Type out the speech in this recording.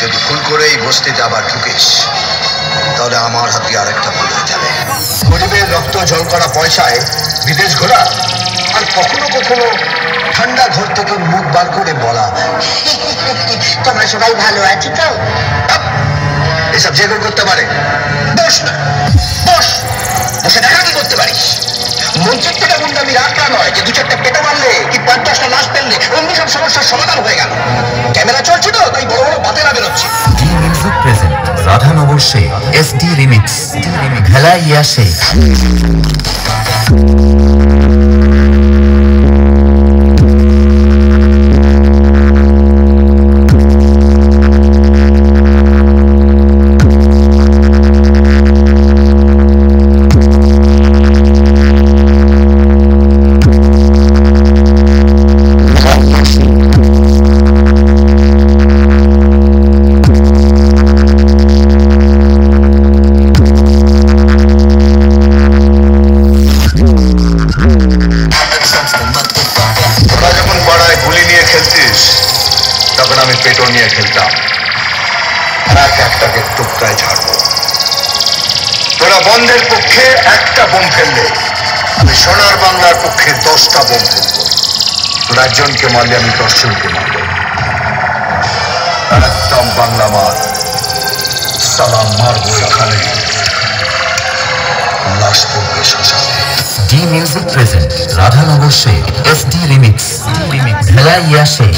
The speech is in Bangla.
যদি ভুল করে এই বস্তিতে আবার ঢুকিস তাহলে আমার হাতে আরেকটা ভুল হয়ে যাবে। গরিবের রক্ত জল করা পয়সায় বিদেশ ঘোরা, আর কখনো কখনো ঠান্ডা ঘর থেকে মুখ বার করে বলা তোমরা সবাই ভালো আছো তো? এসব যে কেউ করতে পারে। বস না, বস, বসে দেখা কি করতে পারিস। মঞ্চের থেকে গুন্ডামি রাখা নয় যে দু চারটা পেটে মারলে কি 50টা লাশ ফেললে অমনি সব সমস্যার সমাধান হয়ে গেল। ক্যামেরা চলছে তো তাই বড় বড় বাতেরা বেরোচ্ছে। D music present Radhanagar Sheikh SD remix ভেলা ইয়া শেখ। তখন আমি পেটো নিয়ে খেলতাম, এক একটাকে টুকরায় ঝাড়বো। তোরা বন্ধের পক্ষে একটা বোম ফেললে আমি সোনার বাংলার পক্ষে 10টা বোম ফেলবো। তোরা একজনকে মারলে আমি 10 জনকে মারব। একদম বাংলা মার, সালাম মারবো এখানে, লাশ পড়বে শ্মশানে। D music present Radhanagar Sheikh SD remix ভেলা ইয়া শেখ।